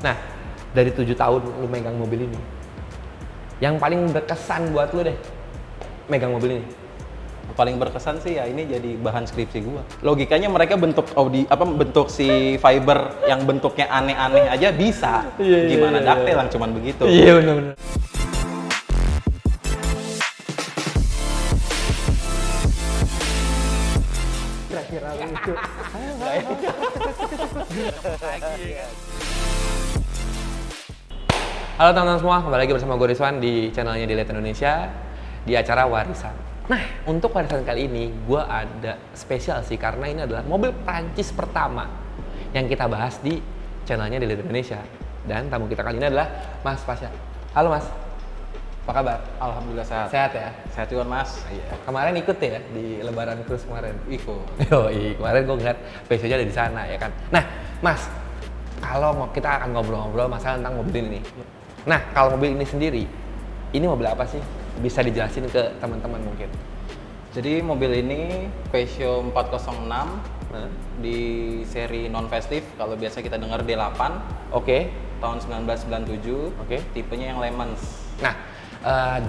Nah, dari 7 tahun lu megang mobil ini, yang paling berkesan buat lu deh megang mobil ini? Paling berkesan sih ya ini jadi bahan skripsi gua. Logikanya mereka bentuk bentuk si fiber yang bentuknya aneh-aneh aja bisa. Gimana daktel yang cuman begitu. Iya benar-benar. Kira-kira lucu. Halo teman-teman semua, kembali lagi bersama gue Rizwan di channelnya Dilihat Indonesia di acara Warisan. Nah, untuk warisan kali ini gue ada spesial sih karena ini adalah mobil Prancis pertama yang kita bahas di channelnya Dilihat Indonesia. Dan tamu kita kali ini adalah Mas Pasha. Halo Mas, apa kabar? Alhamdulillah sehat. Sehat ya? Sehat juga Mas. Iya. Kemarin ikut ya di Lebaran Cruise kemarin? Ikut. Yoi, kemarin gue ngeliat PC-nya ada di sana ya kan. Nah, Mas, kalau mau kita akan ngobrol-ngobrol masalah tentang mobil ini nih. Nah, kalau mobil ini sendiri, ini mobil apa sih? Bisa dijelasin ke teman-teman mungkin. Jadi mobil ini Peugeot 406 di seri non facelift. Kalau biasa kita dengar D8 Oke. tahun 1997. Oke. Tipenya yang Le Mans. Nah,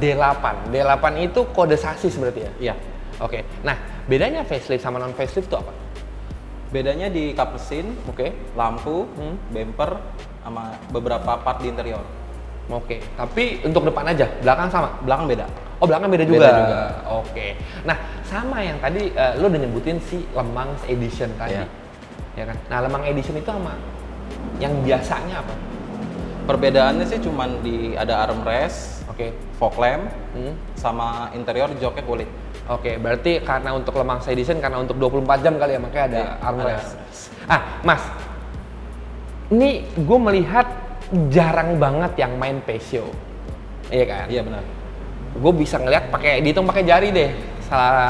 D8. D8 itu kode sasis berarti ya? Iya. Oke. Nah, bedanya facelift sama non facelift itu apa? Bedanya di kap mesin, Oke. lampu, bumper, sama beberapa part di interior. Oke. Tapi untuk depan aja, belakang sama? Belakang beda. Oh, belakang beda juga. Beda juga. Oke. Nah, sama yang tadi lo udah nyebutin si Le Mans Edition tadi. Iya. Ya kan? Nah, Le Mans Edition itu sama yang biasanya apa? Perbedaannya sih cuman ada armrest, Oke. fog lamp, Hmm. sama interior joknya kulit. Oke, berarti karena untuk Le Mans Edition karena untuk 24 jam kali ya, makanya ada Iya, armrest. ada. Mas. Ini gue melihat jarang banget yang main Peugeot. Iya kan? Iya benar. Gue bisa ngeliat dihitung pakai jari deh.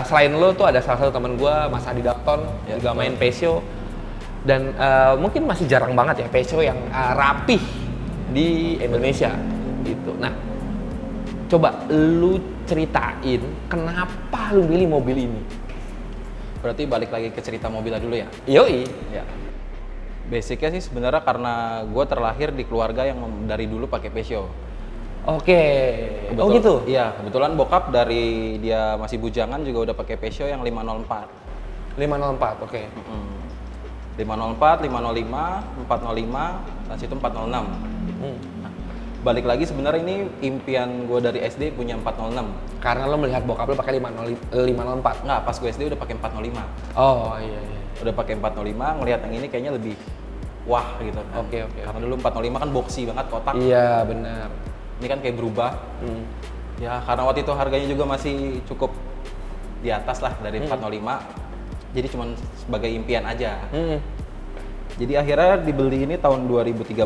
Selain lo tuh ada salah satu teman gue, Mas Adi Dakton, Ya, juga betul. main Peugeot. Dan mungkin masih jarang banget ya Peugeot yang rapih di Indonesia gitu. Nah, coba lu ceritain kenapa lu milih mobil ini? Berarti balik lagi ke cerita mobilnya dulu ya. Yoi. Ya. Basicnya sih sebenarnya karena gue terlahir di keluarga yang dari dulu pakai Peugeot. Oke. Oh gitu? Iya, kebetulan bokap dari dia masih bujangan juga udah pakai Peugeot yang 504. 504, oke. 504, 505, 405, dan situ 406. Hmm. Nah, balik lagi sebenarnya ini impian gue dari SD punya 406. Karena lo melihat bokap lo pakai 504. Nggak, pas gue SD udah pakai 405. Oh iya iya. Udah pakai 405, ngelihat yang ini kayaknya lebih wah gitu kan. Oke, oke, Karena dulu 405 kan boxy banget, kotak. Iya benar. Ini kan kayak berubah. Ya karena waktu itu harganya juga masih cukup di atas lah dari 405. Jadi cuman sebagai impian aja. Jadi akhirnya dibeli ini tahun 2013.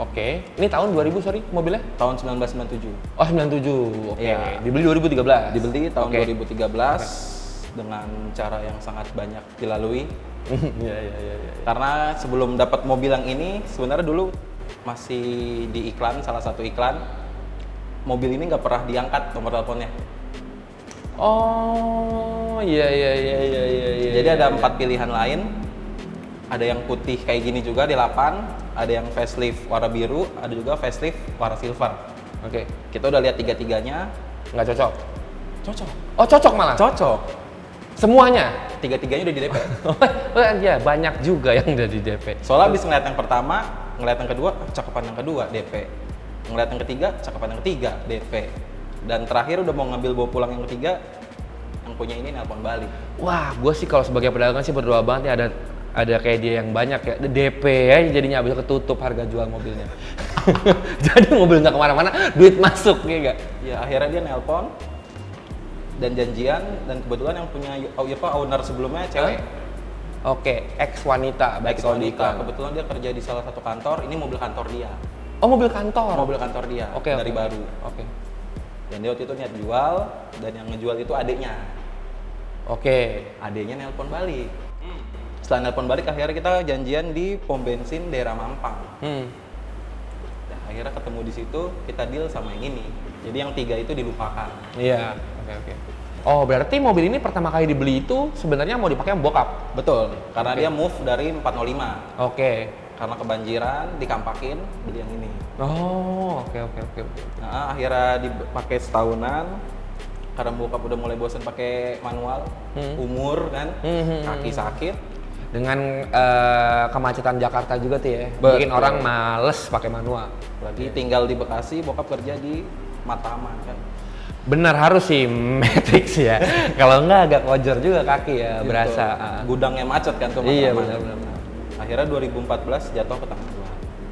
Oke. Ini tahun 2000 sorry mobilnya? Tahun 1997. Oh 97. Oke. Iya. Dibeli 2013. Dibeli tahun Oke. 2013 dengan cara yang sangat banyak dilalui. Iya iya iya iya. Karena sebelum dapat mobil yang ini sebenarnya dulu masih di iklan, salah satu iklan mobil ini nggak pernah diangkat nomor teleponnya. Oh iya iya iya iya iya. Jadi ada 4 pilihan lain. Ada yang putih kayak gini juga D8, ada yang facelift warna biru, ada juga facelift warna silver. Oke. Kita udah lihat tiga-tiganya, Nggak cocok. cocok. Oh cocok malah. Cocok. Semuanya. Tiga-tiganya udah di DP. Oh iya banyak juga yang udah di DP. Soalnya habis ngeliat yang pertama, ngeliat yang kedua, cakepan yang kedua DP. Ngeliat yang ketiga, cakepan yang ketiga DP. Dan terakhir udah mau ngambil bawa pulang yang ketiga, yang punya ini nelpon balik. Wah, gue sih kalau sebagai pedagang sih berdoa banget ya ada kayak dia yang banyak ya DP ya jadinya habis ketutup harga jual mobilnya. Jadi mobil nggak kemana-mana, duit masuk ya nggak? Ya akhirnya dia nelpon dan janjian, dan kebetulan yang punya owner sebelumnya cewek. Oke, ex wanita baik Ex kalau di wanita. iklan. Kebetulan dia kerja di salah satu kantor, ini mobil kantor dia. Oh mobil kantor. Mobil kantor dia, Oke, dari oke. baru. Oke. Dan dia waktu itu niat jual, dan yang ngejual itu adiknya. Oke. Adiknya nelpon balik. Setelah nelpon balik, akhirnya kita janjian di pom bensin daerah Mampang. Nah, akhirnya ketemu di situ, kita deal sama yang ini. Jadi yang 3 itu dilupakan. Iya. Oke oke. Oh berarti mobil ini pertama kali dibeli itu sebenarnya mau dipakai sama bokap. Betul, karena Oke. dia move dari 405. Oke. karena kebanjiran dikampakin beli yang ini. Oh, oke. Nah, akhirnya dipakai setahunan karena bokap udah mulai bosan pakai manual, umur kan, kaki sakit. Dengan kemacetan Jakarta juga tuh ya, Betul. bikin orang males pakai manual. Lagi tinggal di Bekasi, bokap kerja di Matraman kan. Bener harus sih Matrix ya. Kalau enggak agak kojor juga kaki ya, Gitu. berasa. Gudangnya macet kan tuh Iya Matraman. benar. Akhirnya 2014 jatuh ke tangan gua.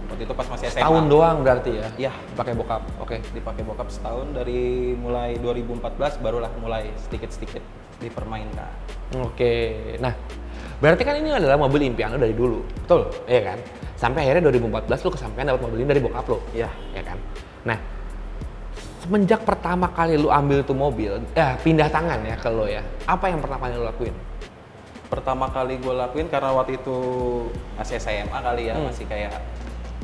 Waktu itu pas masih SMA. Tahun doang berarti ya? Iya. Pakai bokap. Oke. Dipakai bokap setahun, dari mulai 2014 barulah mulai sedikit-sedikit dipermainkan. Oke. Nah, berarti kan ini adalah mobil impian lo dari dulu. Betul. Iya kan? Sampai akhirnya 2014 lu kesampaian dapat mobil ini dari bokap lo. Iya. Ya kan? Nah, semenjak pertama kali lu ambil tuh mobil, pindah tangan ya ke lo ya. Apa yang pertama kali lu lakuin? Pertama kali gue lakuin karena waktu itu masih SMA kali ya, masih kayak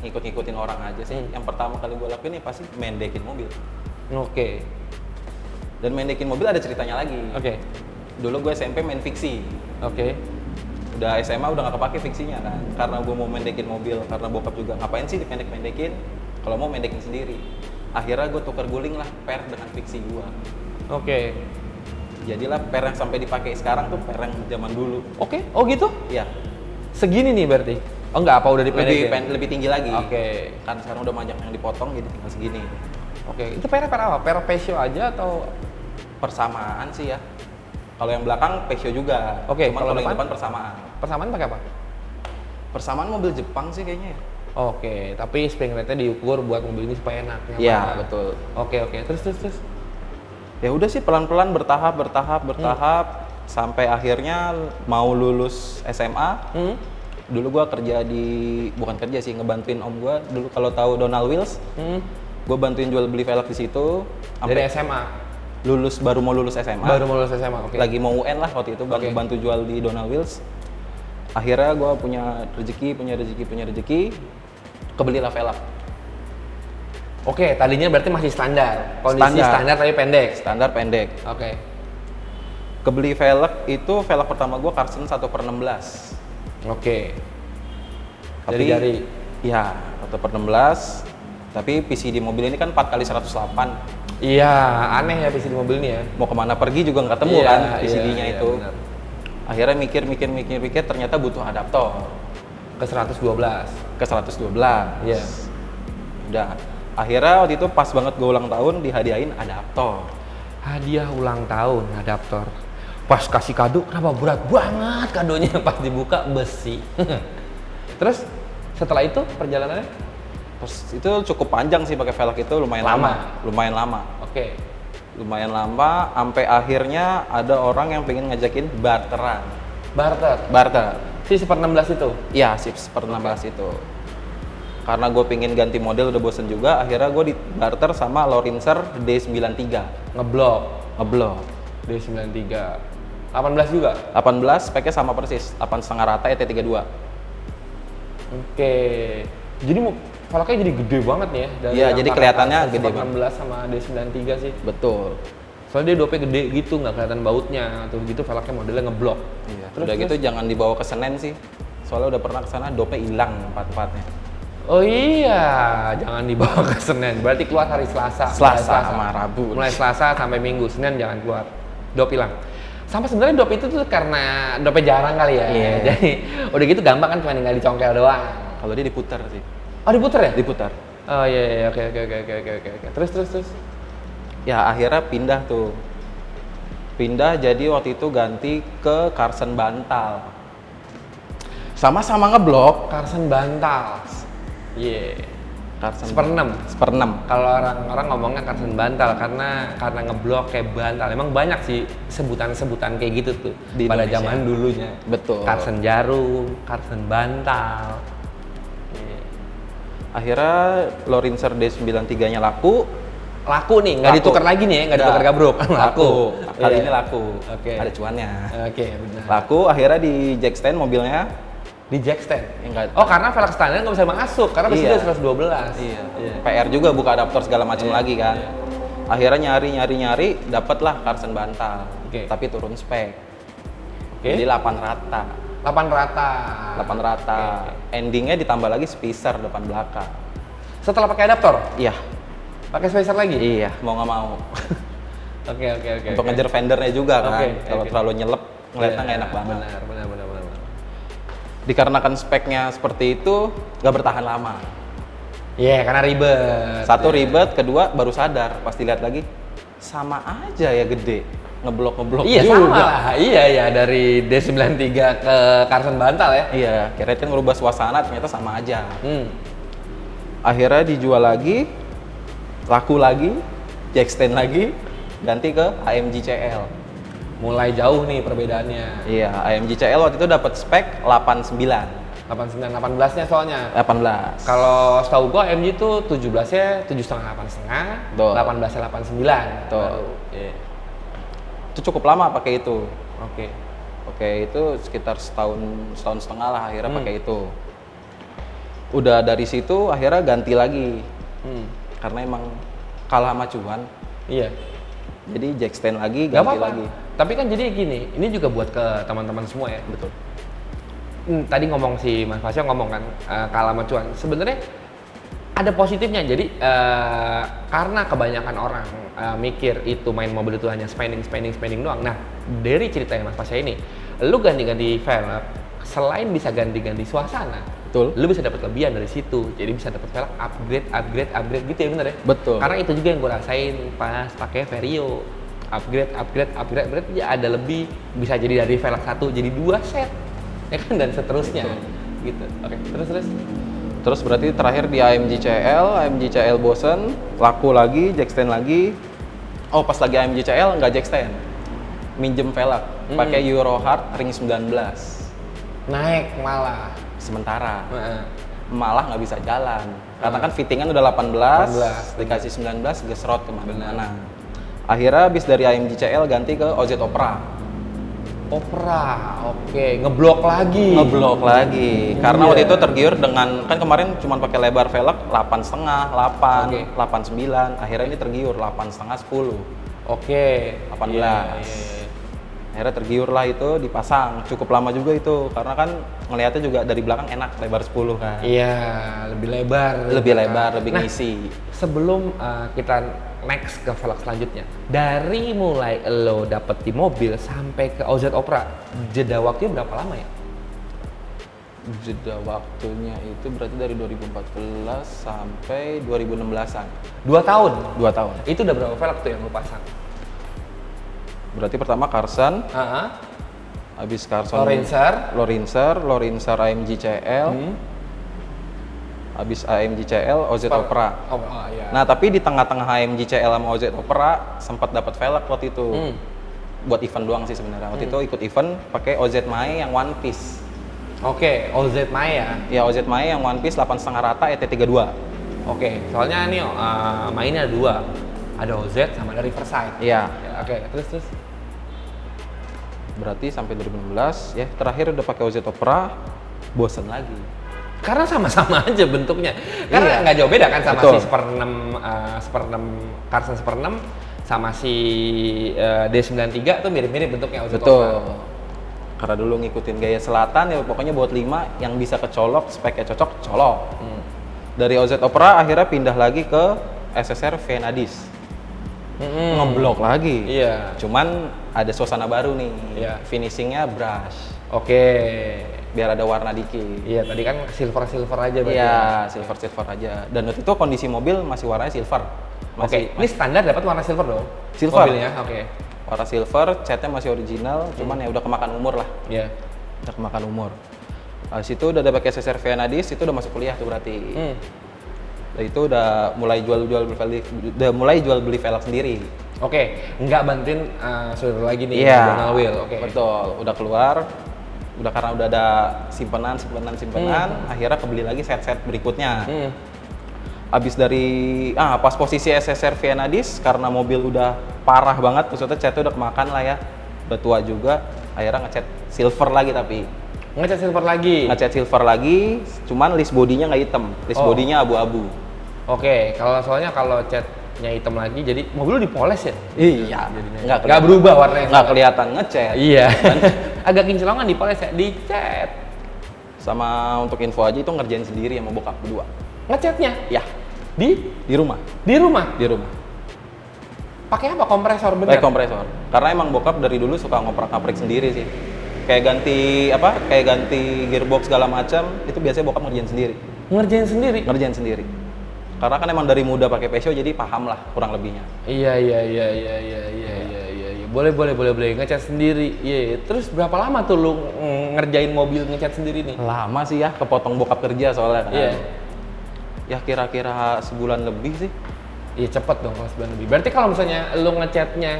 ngikut-ngikutin orang aja sih. Yang pertama kali gue lakuin ya pasti mendekin mobil. Oke. Dan mendekin mobil ada ceritanya lagi. Oke. Dulu gue SMP main fiksi. Oke. Udah SMA udah gak kepake fiksinya kan. Karena gue mau mendekin mobil, karena bokap juga ngapain sih dipendek-pendekin kalau mau mendekin sendiri. Akhirnya gue tukar guling lah per dengan fiksi gue. Oke. Jadilah per yang sampai dipakai sekarang tuh per yang zaman dulu. Oke. Oh gitu? Iya. Segini nih berarti? Oh enggak, apa udah dipendek ya? Lebih tinggi lagi. Oke. Kan sekarang udah banyak yang dipotong jadi tinggal segini. Oke. Itu per apa? Per Passion aja atau? Persamaan sih ya. Kalau yang belakang Passion juga. Oke, Cuman kalau kalau yang depan? depan persamaan. Persamaan pakai apa? Persamaan mobil Jepang sih kayaknya ya. Oke, tapi spring rate-nya diukur buat mobil ini supaya enak. nyaman. Iya, betul. Oke. Terus. Ya udah sih pelan-pelan bertahap sampai akhirnya mau lulus SMA. Dulu gua kerja bukan kerja sih, ngebantuin om gua dulu, kalau tahu Donald Wheels. Gua bantuin jual beli velg di situ Dari sampai SMA? baru mau lulus SMA. Baru mau lulus SMA, oke. Lagi mau UN lah waktu itu, bantu jual di Donald Wheels. Akhirnya gua punya rezeki, kebelilah velg. Oke, tadinya berarti masih standar. Kondisi standar tapi pendek. Standar pendek. Oke. Kebeli velg itu velg pertama gua Carson 1/16. Oke. Tapi Jari-jari. Iya, 1/16. Tapi PCD mobil ini kan 4x108. Iya, aneh ya PCD mobil ini ya. Mau kemana pergi juga nggak ketemu kan PCD-nya itu. Benar. Akhirnya mikir ternyata butuh adaptor Ke 112. ke 112. Iya. Udah. Akhirnya waktu itu pas banget gue ulang tahun dihadiahin adaptor. Hadiah ulang tahun adaptor. Pas kasih kado, kenapa berat banget kadonya pas dibuka besi. Terus setelah itu perjalanannya? Terus itu cukup panjang sih pakai velg itu, lumayan lama. Oke. Lumayan lama, sampai akhirnya ada orang yang pengen ngajakin barteran. Barter. Si 1/16 itu? Iya, si 1/16 itu. Karena gue pengen ganti model, udah bosen juga, akhirnya gue dibarter sama Lorinser D93. Ngeblok. D93. 18 juga? 18, speknya sama persis, 8,5 rata ET32. Oke. Jadi velgnya jadi gede banget nih ya? Dari Iya, jadi kelihatannya gede banget. 16 sama D93 sih. Betul. Soalnya dia dopnya gede gitu, nggak kelihatan bautnya. Atau gitu velgnya modelnya ngeblok. Iya. Udah gitu jangan dibawa ke Senen sih. Soalnya udah pernah ke sana dopnya hilang part-partnya. Oh iya, jangan dibawa ke Senin. Berarti keluar hari Selasa. Selasa sama Rabu. Mulai Selasa sampai Minggu, Senin jangan keluar. Dop hilang. Sampai sebenarnya dop itu tuh karena dopnya jarang kali ya. Iya. Jadi udah gitu gampang kan, cuma tinggal dicongkel doang. Kalau dia diputar sih. Oh diputer ya? Diputar. Oh iya, oke. Terus. Ya akhirnya pindah tuh. Pindah jadi waktu itu ganti ke Carson Bantal. Sama-sama ngeblok. Carson Bantal. Iya. Carson Seper 6. Kalau orang ngomongnya Carson Bantal karena ngeblok kayak bantal. Emang banyak sih sebutan-sebutan kayak gitu tuh di pada Indonesia. zaman dulunya. Betul. Carson Jarum, Carson Bantal. Iya. Akhirnya Lorinser D93-nya laku nih, nggak ditukar lagi nih ya, nggak ditukar gabruk. Laku. Kali Iya. ini laku. Oke. Ada cuannya. Oke, benar. Laku, akhirnya di jack stand mobilnya. Di jack stand. Enggak. Oh, karena velg standar nggak bisa masuk karena di Iya. situ 112. Iya. PR juga buka adaptor segala macam lagi kan. Akhirnya nyari, dapatlah Carson Bantal. Oke. Tapi turun spek. Oke. Jadi 8 rata. 8 rata. 8 rata. Endingnya ditambah lagi spacer depan belakang. Setelah pakai adaptor, Iya. pakai spacer lagi? Iya, mau nggak mau. Oke. Untuk ngejar vendornya juga kan. Oke, Kalau oke. terlalu nyelep, ngeliatnya Iya, nggak enak banget. Benar. Dikarenakan speknya seperti itu, nggak bertahan lama. Iya, karena ribet. Satu ribet, kedua baru sadar pas dilihat lagi sama aja ya gede, ngeblok Iya, juga. sama lah. Iya, dari D93 ke Carson Bantal ya. Iya, kira kan ngerubah suasana ternyata sama aja. Hmm. Akhirnya dijual lagi, laku lagi, jackstand lagi, ganti ke AMG CL. Mulai jauh nih perbedaannya. Iya, AMG CL waktu itu dapat spek 89, 89, 18-nya soalnya. 18. Kalau setahu gua MG itu 17-nya 7,5, 8,5, Betul. 18-nya 89. Betul. Baru. Iya. Itu cukup lama pakai itu. Oke. Oke, itu sekitar setahun setengah lah akhirnya pakai itu. Udah dari situ akhirnya ganti lagi. Karena emang kalah sama cuan. Iya. Jadi jackstand lagi, Gak ganti apa-apa. lagi. Tapi kan jadi gini, ini juga buat ke teman-teman semua ya. Betul. Tadi ngomong si Mas Fasya ngomong kan kalah sama cuan. Sebenarnya ada positifnya. Jadi karena kebanyakan orang mikir itu main mobil itu hanya spending doang. Nah, dari ceritanya Mas Fasya ini, lu ganti-ganti velg, selain bisa ganti-ganti suasana, Betul. lu bisa dapat kelebihan dari situ. Jadi bisa dapat velg upgrade gitu ya, bener ya? Betul. Karena itu juga yang gue rasain pas pakai Vario. Upgrade berarti ya ada lebih, bisa jadi dari velg 1 jadi 2 set. Ya kan, dan seterusnya. Gitu. Oke, terus. Terus berarti terakhir di AMG CL bosen, laku lagi, jackstand lagi. Oh, pas lagi AMG CL nggak jackstand, minjem velg, pakai Eurohard ring 19. Naik malah. Sementara Heeh. malah nggak bisa jalan, karena kan fittingan udah 18, 18, dikasih 19, gesrot kemana-mana. Akhirnya habis dari AMG CL ganti ke OZ Opera. Opera, oke, ngeblok lagi. Ngeblok lagi, karena Iya. waktu itu tergiur dengan, kan kemarin cuma pakai lebar velg 8,5, 8, Oke. 8,9, akhirnya ini tergiur 8,5, 10, Oke. 18. Iya. Akhirnya tergiur lah itu, dipasang, cukup lama juga itu, karena kan ngelihatnya juga dari belakang enak, lebar 10 kan. Iya, lebih lebar. Lebih lebar, lebih Nah, ngisi. sebelum kita next ke velg selanjutnya, dari mulai lo dapet di mobil sampai ke OZ Opera, jeda waktunya berapa lama ya? Jeda waktunya itu berarti dari 2014 sampai 2016-an. 2 tahun. 2 tahun. Itu udah berapa velg tuh yang lo pasang? Berarti pertama Carson, Heeh. habis Carson Lorinser AMG CL, habis AMG CL OZ Opera. Oh, iya. Nah, tapi di tengah-tengah AMG CL sama OZ Opera sempat dapat velg waktu itu. Buat event doang sih sebenarnya. Waktu itu ikut event pakai OZ Mae yang one piece. Oke, OZ Maya. Ya, OZ Mae yang one piece 8,5 rata ET32. Oke, soalnya nih mainnya ada 2. Ada OZ sama ada Riverside. Iya. Ya, oke, terus. Berarti sampai 2016 ya, terakhir udah pakai OZ Opera, bosen lagi. Karena sama-sama aja bentuknya. Karena Iya. nggak jauh beda kan sama Betul. si Super 6, Carson Super 6 sama si D93 tuh mirip-mirip bentuknya OZ Betul. Opera. Karena dulu ngikutin gaya selatan ya, pokoknya buat 5 yang bisa kecolok, speknya cocok, colok. Dari OZ Opera akhirnya pindah lagi ke SSR Venadis. Ngeblok lagi. Iya. Cuman ada suasana baru nih. Iya. Finishingnya brush, Oke. biar ada warna dikit. Iya, tadi kan silver aja berarti. Iya, silver aja. Dan waktu itu kondisi mobil masih warnanya silver. Oke, ini standar dapat warna silver dong? Silver. Mobilnya, oke. Warna silver, catnya masih original, cuman ya udah kemakan umur lah. Iya. Udah kemakan umur. Habis itu udah ada pakai SSR Venadis, itu udah masuk kuliah tuh berarti. Dan itu udah mulai jual beli velg sendiri. Oke, nggak bantuin saudara lagi nih, Iya. Donald Wheel. Oke. Betul, udah keluar. Udah karena udah ada simpenan, akhirnya kebeli lagi set-set berikutnya. Abis dari pas posisi SSR Venadis, karena mobil udah parah banget, maksudnya catnya udah kemakan lah ya, udah tua juga, akhirnya ngecat silver lagi. Tapi Ngecat silver lagi, cuman list bodinya nggak hitam, list Oh. bodinya abu-abu. Oke, soalnya kalau catnya hitam lagi, jadi mobil lu dipoles ya? Iya, Nggak berubah warnanya. nggak kelihatan ngecat. Iya. agak kinclongan dipoles ya, dicat. Sama untuk info aja itu ngerjain sendiri sama bokap berdua. Ngecatnya Ya, di di rumah. di rumah. Di rumah. Pakai apa? Kompresor bener? Pakai kompresor. Karena emang bokap dari dulu suka ngoprak-ngaprik sendiri sih. Kayak ganti apa? Kayak ganti gearbox segala macam, itu biasanya bokap ngerjain sendiri. Ngerjain sendiri. Ngerjain sendiri. Karena kan emang dari muda pakai Casio jadi paham lah kurang lebihnya. Iya. Boleh ngecat sendiri. Iya. Terus berapa lama tuh lu ngerjain mobil ngecat sendiri nih? Lama sih ya, kepotong bokap kerja soalnya kan. Iya. Ya kira-kira sebulan lebih sih. Iya cepet dong kalau sebulan lebih. Berarti kalau misalnya lu ngecatnya,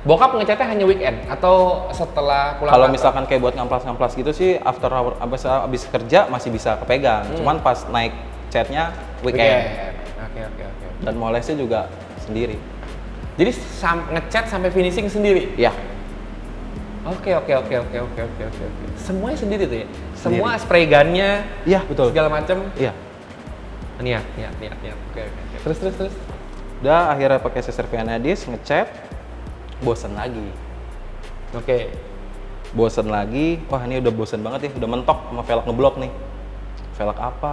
bokap ngecatnya hanya weekend atau setelah pulang Kalau kantor? misalkan kayak buat ngamplas-ngamplas gitu sih after hour abis kerja masih bisa kepegang. Cuman pas naik catnya weekend. Oke. Dan molesnya juga sendiri. Jadi ngecat sampai finishing sendiri. Ya, Oke. Semuanya sendiri tuh ya. Semua spray gunnya, iya betul. segala macam. Iya. Niat. Oke. Terus. Udah akhirnya pakai sisir Vianadis ngecat, bosen lagi. Oke. Bosen lagi, wah ini udah bosen banget ya, udah mentok sama velg ngeblok nih. Velg apa.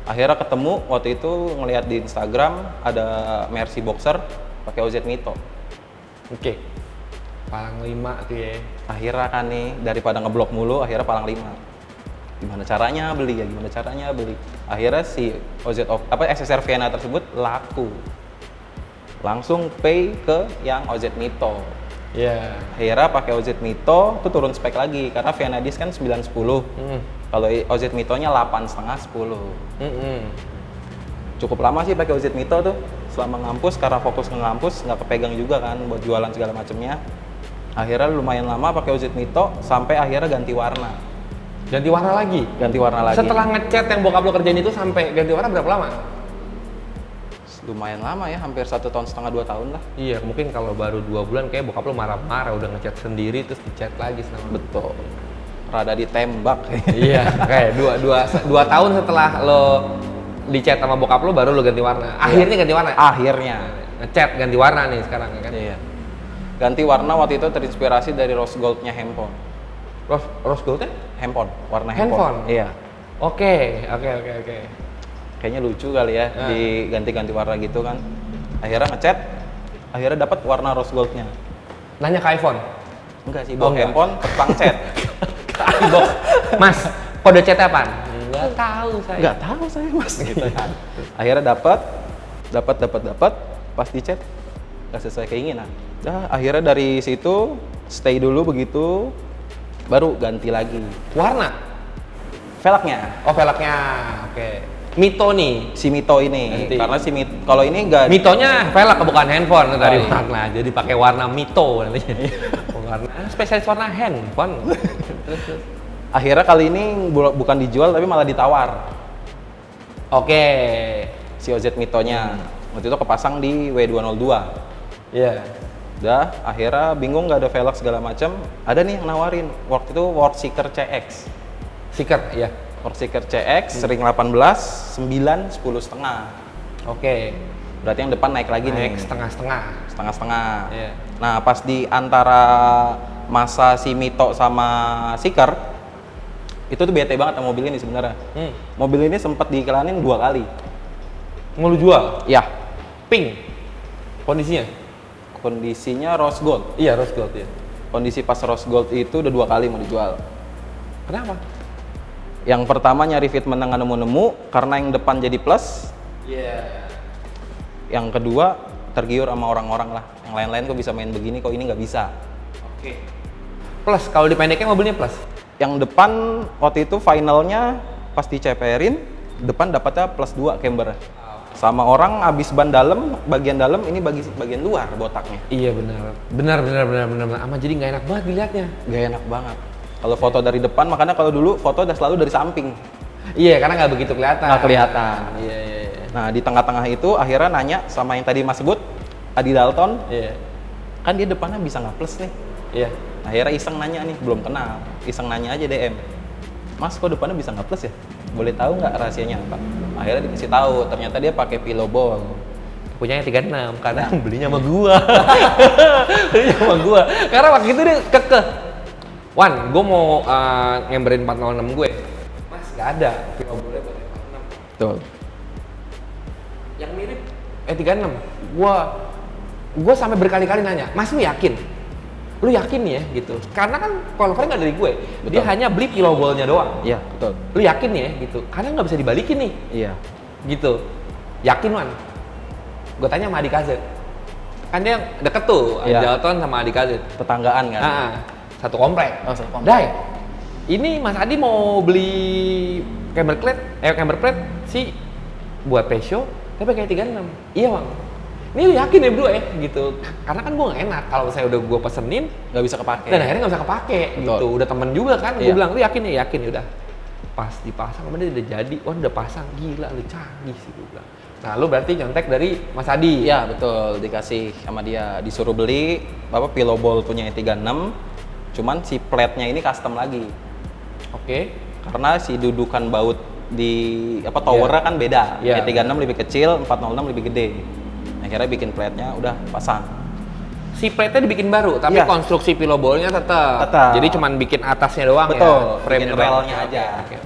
Akhirnya ketemu waktu itu ngelihat di Instagram ada Mercy Boxer pakai OZ Mito. Oke. Palang 5 tuh ya. Akhirnya kan nih daripada ngeblok mulu, akhirnya palang 5. Gimana caranya beli? Akhirnya si SSR Vienna tersebut laku. Langsung pay ke yang OZ Mito. Iya. Akhirnya pakai OZ Mito tuh turun spek lagi karena Vianadis kan 910. Kalau OZ Mitonya 8,5 10. Cukup lama sih pakai OZ Mito tuh selama ngampus, karena fokus ke ngampus nggak kepegang juga kan buat jualan segala macamnya. Akhirnya lumayan lama pakai OZ Mito sampai akhirnya ganti warna. Ganti warna lagi. Setelah ngecat yang bokap lo kerjain itu sampai ganti warna berapa lama? Lumayan lama ya, hampir 1,5 tahun 2 tahun lah. Iya, mungkin kalau baru 2 bulan kayak bokap lo marah-marah udah ngecat sendiri terus dicat lagi sama. Betul. Rada ditembak. Iya, kayak dua tahun setelah lo dicat sama bokap lo baru lo ganti warna. Akhirnya ganti warna. Akhirnya Ngecat ganti warna nih sekarang kan. iya. Ganti warna waktu itu terinspirasi dari rose goldnya handphone. Rose gold kan? Warna handphone. Iya. Oke. Kayaknya lucu kali ya diganti-ganti warna gitu kan. Akhirnya ngecat, akhirnya dapat warna rose goldnya. Nanya ke iPhone. Enggak sih, bawa handphone, petang cat. Mas, kode chatnya apaan? Enggak tahu saya. Enggak tahu saya mas. Gitu kan. Akhirnya dapat, pas dicat nggak sesuai keinginan. Akhirnya dari situ stay dulu begitu, baru ganti lagi. Warna? Velgnya. Oh, velgnya. Oke. Mito nih. Si Mito ini, Ganti. karena si Mito, kalau ini enggak. Mitonya velg bukan handphone dari iya. warna. Jadi pakai warna Mito nantinya. Warna spesialis warna handphone. Terus. Akhirnya kali ini bukan dijual tapi malah ditawar. Oke. Si OZ Mitonya. Waktu itu kepasang di W202. Iya. Udah, akhirnya bingung nggak ada velg segala macam. Ada nih yang nawarin. Waktu itu Worldseeker CX. Seeker, ya. Worldseeker CX, ring 18, 9, 10,5. Oke. Berarti yang depan naik lagi nih. Setengah-setengah. Setengah-setengah. Iya. Nah, pas di antara masa si Mito sama Seeker, itu tuh bete banget sama mobil ini sebenarnya. Mobil ini sempat diiklanin 2 kali. Mau lu jual? Ya, Pink. Kondisinya? kondisinya rose gold. Iya, rose gold ya. Kondisi pas rose gold itu udah 2 kali mau dijual. Kenapa? Yang pertama nyari fitment yang nggak nemu-nemu karena yang depan jadi plus. Iya. Yang kedua tergiur sama orang-orang lah. Yang lain-lain kok bisa main begini, kok ini nggak bisa. Oke. Plus, kalau dipendeknya mobilnya plus? Yang depan waktu itu finalnya pas diceperin, depan dapatnya plus 2 camber. Sama orang abis ban dalam, bagian dalam ini bagian luar botaknya. Iya benar. Benar. Ama jadi nggak enak banget dilihatnya. Gak enak banget. Kalau foto dari depan, makanya kalau dulu foto udah selalu dari samping. Iya, karena nggak begitu kelihatan. Nggak kelihatan. Iya. Nah di tengah-tengah itu akhirnya nanya sama yang tadi mas sebut, Adi Dalton. Iya. Kan dia depannya bisa nggak plus nih. Iya. Akhirnya iseng nanya nih, belum kenal. Iseng nanya aja DM. Mas kok depannya bisa nggak plus ya? Boleh tahu nggak rahasianya apa? Akhirnya dikasih tahu, ternyata dia pakai pillow ball. punya yang 36 karena belinya sama gua. Belinya sama gua. Karena waktu itu dia kekeh. Wan, gua mau ngemberin 406 gue. Mas, nggak ada. Coba boleh buat 46. Betul. Yang mirip 36. Gua sampai berkali-kali nanya, "Mas, lu yakin? Lu yakin ya?" gitu. Karena kan coilover nggak dari gue. Betul. Dia hanya beli piloballnya doang. Iya, betul. Lu yakin ya gitu. Karena nggak bisa dibalikin nih. Iya. Gitu. Yakin, Wan? Gue tanya sama adik Kaze. Kan dia deket tuh, Iya. Jalton sama adik Kaze. Tetanggaan kan? Satu komplek. Oh, satu komplek. Dai, ini Mas Adi mau beli camber plate sih buat Pesio, tapi kayak 36. Iya, Bang. Ini lu yakin ya bro ya? Gitu. Karena kan gue gak enak kalau saya udah gue pesenin, Nggak bisa kepake. dan akhirnya gak bisa kepake gitu. Udah temen juga kan, gue Iya. bilang, lu yakin ya? Yakin, ya udah. Pas dipasang, kemudian dia udah jadi, wah udah pasang, gila lu canggih sih gue bilang. Nah lu berarti nyontek dari Mas Adi? Iya, betul. Dikasih sama dia, disuruh beli piloball punya E36, cuman si plate-nya ini custom lagi. Oke. Karena si dudukan baut di towernya kan beda. Iya. E36 lebih kecil, 406 lebih gede. Akhirnya bikin plate-nya udah pasang. Si plate-nya dibikin baru, tapi Iya. konstruksi piloballnya tetap. Tetap. Jadi cuman bikin atasnya doang Betul, ya? Frame bikin doang. relnya aja. Oke.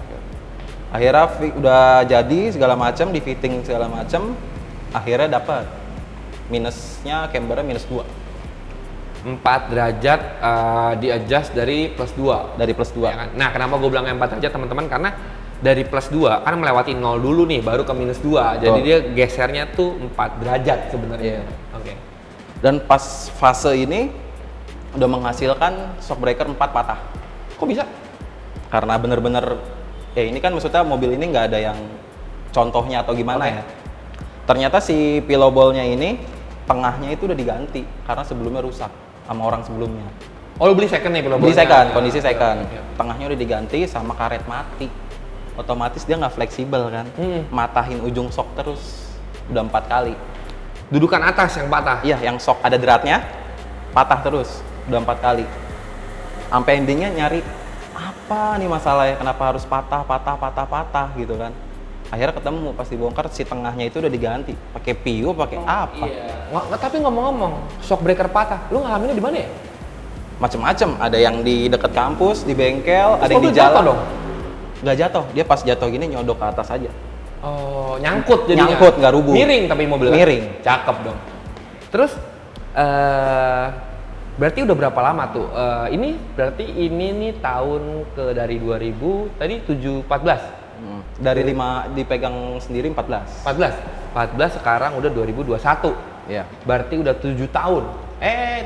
Akhirnya udah jadi segala macam, di fitting segala macam, akhirnya dapat minusnya cambernya -2 4 derajat di adjust dari +2. dari +2. Ya kan? Nah, kenapa gue bilang 4 derajat teman-teman? Karena dari +2 kan melewati 0 dulu nih, baru ke -2. Jadi dia gesernya tuh 4 derajat sebenarnya. Iya. Oke. Dan pas fase ini udah menghasilkan shockbreaker 4 patah. Kok bisa? Karena bener-bener ini kan maksudnya mobil ini nggak ada yang contohnya atau gimana Oke. ya. Ternyata si piloballnya ini tengahnya itu udah diganti karena sebelumnya rusak sama orang sebelumnya. Oh, lu beli second nih piloballnya? Beli second, kondisi second. Oke. Tengahnya udah diganti sama karet mati. Otomatis dia nggak fleksibel kan. Matahin ujung shock terus. Udah 4 kali. Dudukan atas yang patah? Iya, yang shock ada dratnya patah terus. Udah 4 kali. Sampai endingnya nyari apa nih masalahnya, kenapa harus patah gitu kan. Akhirnya ketemu pas dibongkar si tengahnya itu udah diganti. Pakai PU, pakai apa? Iya. Tapi ngomong-ngomong, shockbreaker patah, lu ngalaminnya di mana ya? Macem-macem, ada yang di dekat kampus, di bengkel, ada yang di mobil jatuh jalan. dong? Nggak jatuh, dia pas jatuh gini nyodok ke atas aja. Oh, nyangkut jadinya? Nyangkut, nggak rubuh. Miring tapi mobilnya? Miring. Cakep dong. Terus, berarti udah berapa lama tuh? Ini berarti ini nih tahun dari 2000, tadi 14? Dari 5 dipegang sendiri 14. 14 sekarang udah 2021. Iya. Berarti udah 7 tahun.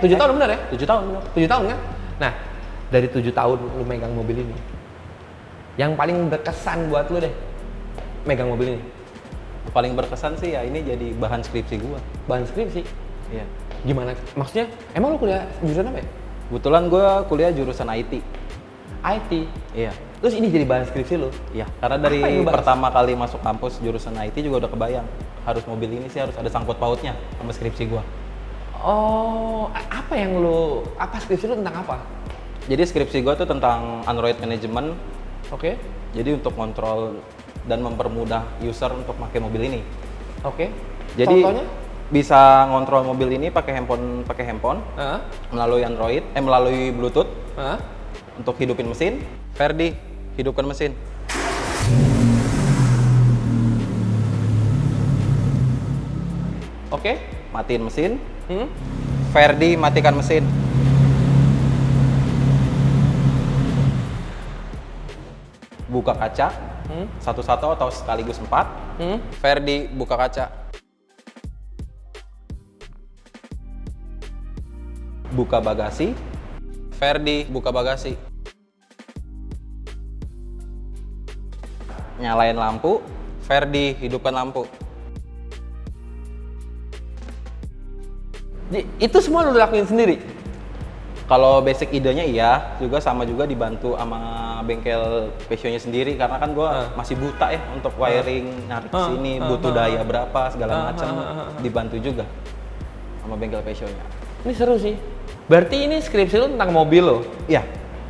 7 tahun bener ya? 7 tahun benar. 7 tahun kan? Nah, dari 7 tahun lu megang mobil ini, yang paling berkesan buat lu deh megang mobil ini? Paling berkesan sih ya ini jadi bahan skripsi gua. Bahan skripsi? Iya. Gimana? Maksudnya, emang lu kuliah jurusan apa ya? Kebetulan gua kuliah jurusan IT. IT. Iya. Terus ini jadi bahan skripsi lu? Iya, karena dari Apa yang lu bahas? pertama kali masuk kampus jurusan IT juga udah kebayang harus mobil ini sih harus ada sangkut pautnya sama skripsi gua. Oh, apa skripsi lu tentang apa? Jadi skripsi gua tuh tentang Android Management. Oke. Jadi untuk kontrol dan mempermudah user untuk pakai mobil ini. Oke. Jadi Contohnya? bisa ngontrol mobil ini pakai handphone Hah? melalui Android, melalui Bluetooth Hah? untuk hidupin mesin. Ferdi, hidupkan mesin. Oke. Matiin mesin. Hmm? Ferdi, matikan mesin. Buka kaca. Satu-satu atau sekaligus 4. Hmm? Ferdi, buka kaca. Buka bagasi. Ferdi, buka bagasi. Nyalain lampu. Ferdi, hidupkan lampu. Itu semua lu lakuin sendiri? Kalau basic idenya iya, juga sama juga dibantu sama bengkel Pesio-nya sendiri karena kan gua masih buta ya untuk wiring, narik ke sini, butuh daya berapa segala macam, dibantu juga sama bengkel Pesio-nya. Ini seru sih. Berarti ini skripsi lu tentang mobil lo? Iya,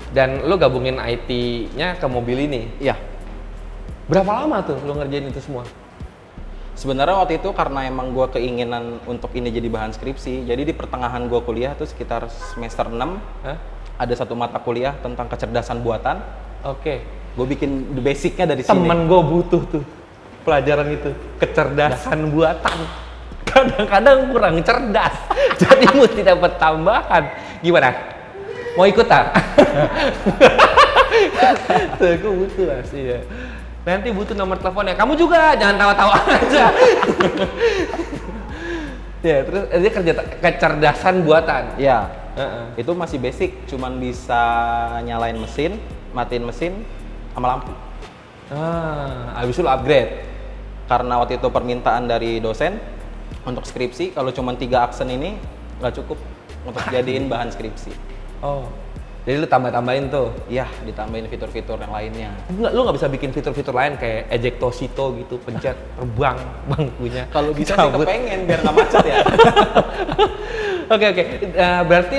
Dan lu gabungin IT-nya ke mobil ini? iya. Berapa lama tuh lu ngerjain itu semua? Sebenarnya waktu itu karena emang gue keinginan untuk ini jadi bahan skripsi, jadi di pertengahan gue kuliah tuh sekitar semester 6, Hah? ada satu mata kuliah tentang kecerdasan buatan. Oke. Gue bikin the basic-nya dari sini. Temen gue butuh tuh pelajaran itu, kecerdasan buatan. Kadang-kadang kurang cerdas, jadi mesti dapat tambahan. Gimana? Mau ikutan? Tuh, gue butuh sih ya. Nanti butuh nomor teleponnya. Kamu juga jangan tawa-tawa aja. Ya, terus dia kerja kecerdasan buatan. Ya, Heeh. itu masih basic, cuman bisa nyalain mesin, matiin mesin, sama lampu. Habis itu lo upgrade. Karena waktu itu permintaan dari dosen untuk skripsi, kalau cuma 3 aksen ini nggak cukup untuk jadiin bahan skripsi. Oh, jadi lu tambah-tambahin tuh. Ya, ditambahin fitur-fitur yang lainnya. Lu nggak bisa bikin fitur-fitur lain kayak ejectosito gitu, pencet terbang bangkunya. Kalau bisa sih Cabut. kepengen biar nggak macet ya. Oke. Berarti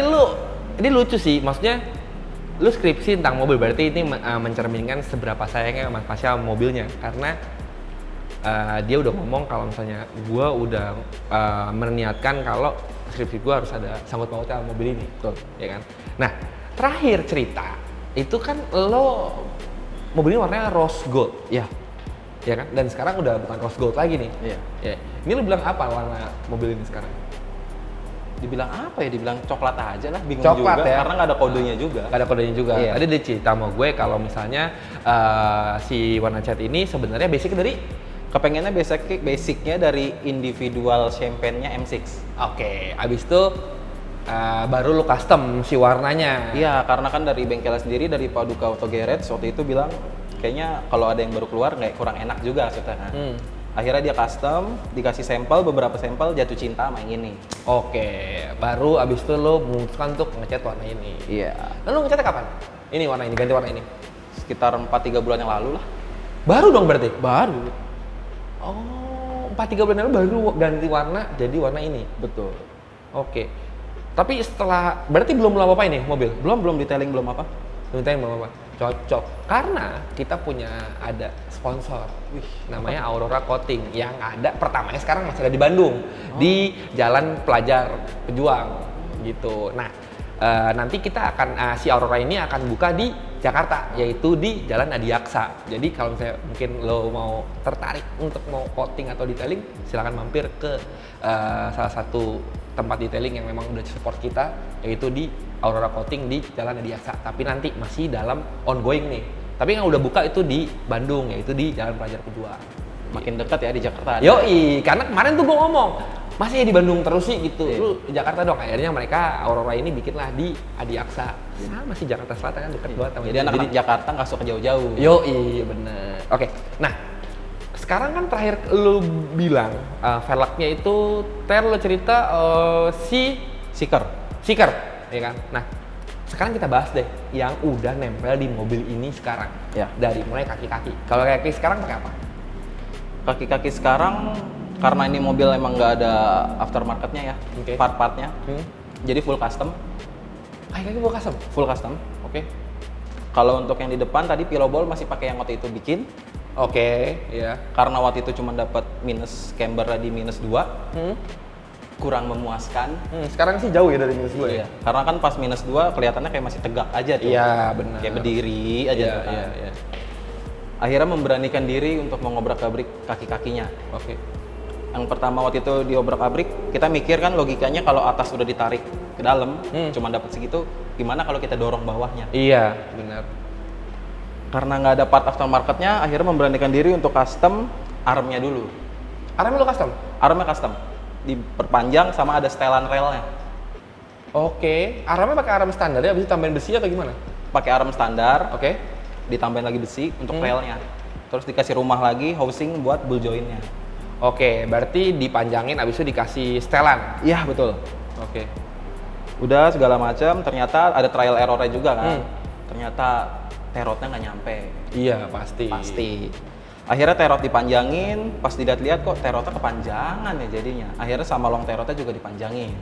ini lucu sih, maksudnya lu skripsi tentang mobil, berarti ini mencerminkan seberapa sayangnya Mas Pasha mobilnya, karena dia udah ngomong kalau misalnya gua udah meniatkan kalau skripsi gua harus ada sangkut pautnya sama mobil ini, betul, ya kan? Nah, terakhir cerita itu kan lo mobil ini warnanya rose gold, Ya, ya kan? Dan sekarang udah bukan rose gold lagi nih. iya. Ya. Ini lu bilang apa warna mobil ini sekarang? Dibilang apa ya? Dibilang coklat aja lah, bingung Coklat juga. ya? Karena nggak ada kodenya juga. Gak ada kodenya juga. Iya. Tadi dia cerita sama gue kalau misalnya si warna cat ini sebenarnya basic dari Kepengennya basicnya dari individual champagne-nya M6. Oke, abis itu baru lu custom si warnanya. Iya, karena kan dari bengkelnya sendiri, dari Pak Duka Auto Garage waktu itu bilang kayaknya kalau ada yang baru keluar nggak kurang enak juga maksudnya kan. Akhirnya dia custom, dikasih sampel, beberapa sampel, jatuh cinta sama yang ini. Oke, baru abis itu lu memutuskan untuk ngecat warna ini. Iya. Lalu ngecatnya kapan? Ini warna ini, ganti warna ini. Sekitar 4-3 bulan yang lalu lah. Baru dong berarti? Baru. Oh, 4-3 bulan lalu baru ganti warna jadi warna ini. Betul. Oke. Tapi setelah, berarti belum lo apa-apain nih mobil? Belum detailing belum apa. Mintain belum apa? Cocok. Karena kita punya ada sponsor. Wih, Namanya Aurora Coating yang ada pertamanya sekarang masih ada di Bandung di Jalan Pelajar Pejuang gitu. Nah, nanti kita akan si Aurora ini akan buka di Jakarta, yaitu di Jalan Adiaksa. Jadi kalau misalnya mungkin lo mau tertarik untuk mau coating atau detailing, silakan mampir ke salah satu tempat detailing yang memang udah support kita, yaitu di Aurora Coating di Jalan Adiaksa. Tapi nanti masih dalam ongoing nih. Tapi yang udah buka itu di Bandung, yaitu di Jalan Pelajar Pejuang. Makin dekat ya di Jakarta. Yoi, karena kemarin tuh gue ngomong, masih di Bandung terus sih gitu, Iya. lu di Jakarta dong. Akhirnya mereka Aurora ini bikinlah di Adiaksa. Sama sih Jakarta Selatan kan deket banget sama Jadi itu. anak-anak Jakarta nggak suka jauh-jauh. Yoi, bener. Oke, nah sekarang kan terakhir lu bilang velgnya itu, lu cerita si Seeker. Seeker, ya kan? Nah, sekarang kita bahas deh yang udah nempel di mobil ini sekarang. Ya. Dari mulai kaki-kaki. Kalau kaki sekarang pakai apa? Kaki-kaki sekarang karena ini mobil emang nggak ada aftermarketnya ya, Oke. part-partnya. Jadi full custom. Kaki-kaki gua custom. Full custom. Oke. Kalau untuk yang di depan tadi pilobol masih pakai yang waktu itu bikin. Oke, ya. Karena waktu itu cuma dapat minus cambernya di minus 2, kurang memuaskan. Sekarang sih jauh ya dari minus 2 ya? Iya. Karena kan pas minus 2 kelihatannya kayak masih tegak aja tuh. Iya, benar. Kayak berdiri aja Iya, tuh kan. iya. Akhirnya memberanikan diri untuk mengobrak-abrik kaki-kakinya. Oke. Yang pertama waktu itu diobrak-abrik, kita mikir kan logikanya kalau atas udah ditarik ke dalam, cuma dapat segitu, gimana kalau kita dorong bawahnya? Iya, benar. Karena nggak ada part aftermarketnya, akhirnya memberanikan diri untuk custom armnya dulu. Armnya lo custom? Armnya custom, diperpanjang sama ada setelan relnya. Oke. Armnya pakai arm standar ya, habis itu tambahin besi atau gimana? Pakai arm standar, Oke. ditambahin lagi besi untuk relnya. Terus dikasih rumah lagi, housing buat ball jointnya. Oke, berarti dipanjangin habis itu dikasih setelan. Iya betul. Oke. Udah segala macam, ternyata ada trial errornya juga kan. Ternyata terotnya nggak nyampe. Iya, pasti. Pasti. Akhirnya terot dipanjangin, pas dilihat-lihat kok terotnya kepanjangan ya jadinya. Akhirnya sama long terotnya juga dipanjangin.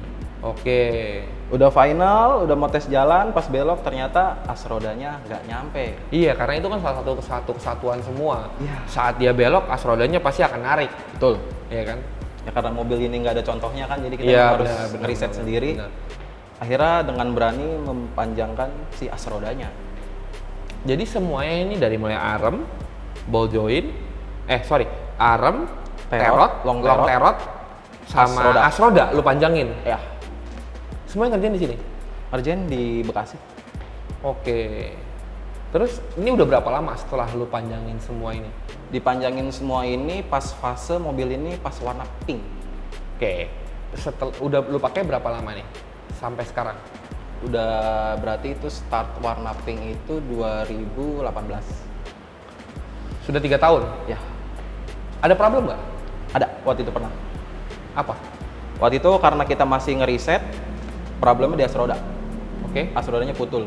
Oke. Udah final, udah mau tes jalan, pas belok ternyata as rodanya nggak nyampe. Iya, karena itu kan salah satu kesatuan semua. Iya. Saat dia belok, as rodanya pasti akan narik. Betul. Iya kan? Ya karena mobil ini nggak ada contohnya kan, jadi kita Iya, harus benar, ngeriset benar, sendiri. benar. Akhirnya dengan berani mempanjangkan si as rodanya. Jadi semuanya ini dari mulai arem, ball joint, arem, terot, long terot, sama roda. as roda lu panjangin. Ya, Semuanya ngerjain di sini. Arjen di Bekasi. Oke. Terus ini udah berapa lama setelah lu panjangin semua ini? Dipanjangin semua ini pas fase mobil ini pas warna pink. Oke. Udah lu pakai berapa lama nih? Sampai sekarang? Udah berarti itu start warna pink itu 2018. Sudah 3 tahun? Ya, Ada problem nggak? ada waktu itu pernah. Apa? Waktu itu karena kita masih ngeriset, problemnya di as roda. Oke. As rodanya putul.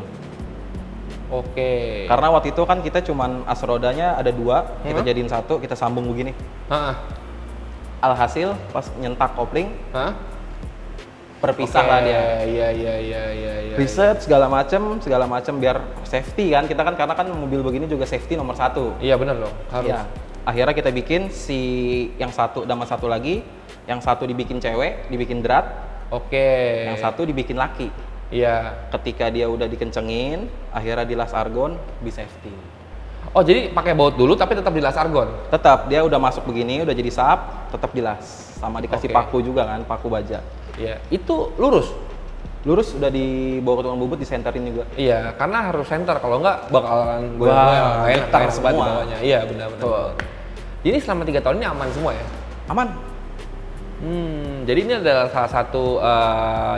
Oke. Karena waktu itu kan kita cuman as rodanya ada 2, kita Hmm. jadiin 1, kita sambung begini. Heeh. Alhasil pas nyentak kopling, Hah? berpisah lah dia. Iya. Riset segala macem biar safety kan. Kita kan karena kan mobil begini juga safety nomor 1. Iya benar dong, harus. Iya. Akhirnya kita bikin si yang satu sama satu lagi, yang satu dibikin cewek, dibikin drat, Oke. yang satu dibikin laki. Iya. Ketika dia udah dikencengin, akhirnya di las argon, be safety. Oh, jadi pakai baut dulu tapi tetap di las argon. Tetap dia udah masuk begini, udah jadi sap, tetap dilas. Sama dikasih Oke. paku juga kan, paku baja. Iya. Itu lurus. Lurus udah dibawa ke tukang bubut, disenterin juga. Iya, karena harus center kalau enggak bakalan Wah, goyang-goyang, nggak getar enak banget semua. bawahnya. Iya, benar. Jadi selama 3 tahun ini aman semua ya? Aman. Jadi ini adalah salah satu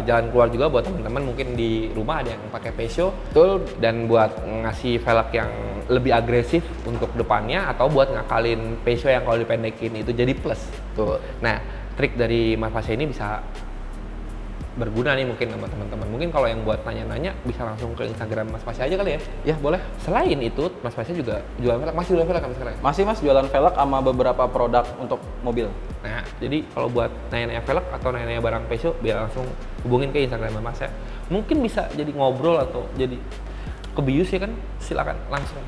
jalan keluar juga buat teman-teman mungkin di rumah ada yang pakai Peugeot Betul. dan buat ngasih velg yang lebih agresif untuk depannya atau buat ngakalin Peugeot yang kalau dipendekin itu jadi plus. Betul. Nah, trik dari Mas Pasha ini bisa berguna nih mungkin sama teman-teman. Mungkin kalau yang buat nanya-nanya bisa langsung ke Instagram Mas Pasha aja kali ya. Ya boleh. Selain itu, Mas Pasha juga jualan velg, masih jualan velg kan sekarang? Masih mas jualan velg sama beberapa produk untuk mobil. Nah, jadi kalau buat nanya-nanya velg atau nanya-nanya barang Peugeot, biar langsung hubungin ke Instagram Mas ya. Mungkin bisa jadi ngobrol atau jadi kebius ya kan? Silakan langsung.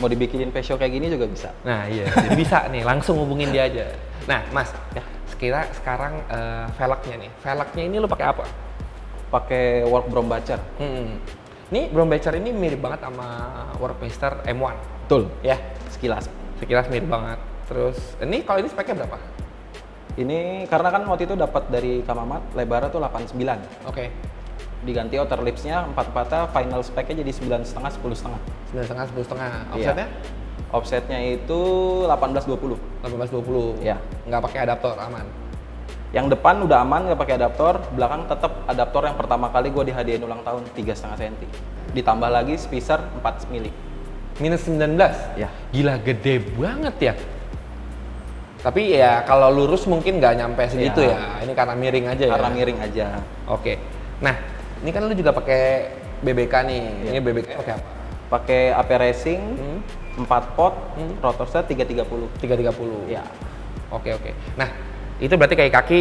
Mau dibikinin Peugeot kayak gini juga bisa. Nah iya, jadi bisa nih langsung hubungin dia aja. Nah Mas, ya sekarang velgnya nih, velgnya ini lo pakai apa? Pakai work Brombacher. Ini Brombacher ini mirip banget sama Workmaster M1. Betul. Ya, Sekilas. sekilas mirip banget. Terus ini kalau ini speknya berapa? Ini karena kan waktu itu dapat dari Kamamat lebarnya tuh 89. Oke. Diganti outer lipsnya 4-4, final speknya jadi 9,5 10,5. 9,5, 10,5. Iya. Offsetnya? Offsetnya itu 18-20. 18-20. Iya. Nggak pakai adaptor, aman. Yang depan udah aman nggak pakai adaptor, belakang tetap adaptor yang pertama kali gue dihadiahin ulang tahun 3,5 cm. Ditambah lagi spacer 4 mili. Minus 19? Ya. Gila, gede banget ya. Tapi ya kalau lurus mungkin nggak nyampe segitu Ya. ya. Ini karena miring aja ya. Karena miring aja. Oke. Nah, ini kan lu juga pakai BBK nih. Iya. Ini BBK pakai apa? Pakai AP Racing, 4 pot, rotor set 330. 330. Ya. Oke. Nah, itu berarti kayak kaki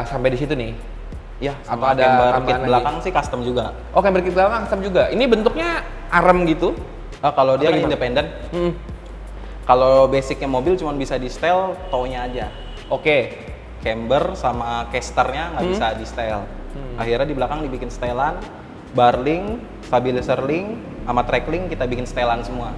sampai di situ nih. Ya, Atau sama ada camber tambahan kit lagi? belakang sih custom juga. Oh, camber kit belakang custom juga. Ini bentuknya arem gitu. Kalau dia Atau kan gimana? independen. Hmm. Kalau basicnya mobil cuma bisa di setel toe-nya aja. Oke. Camber sama casternya nggak bisa di setel. Akhirnya di belakang dibikin setelan, bar link, stabilizer link, sama track link kita bikin setelan semua.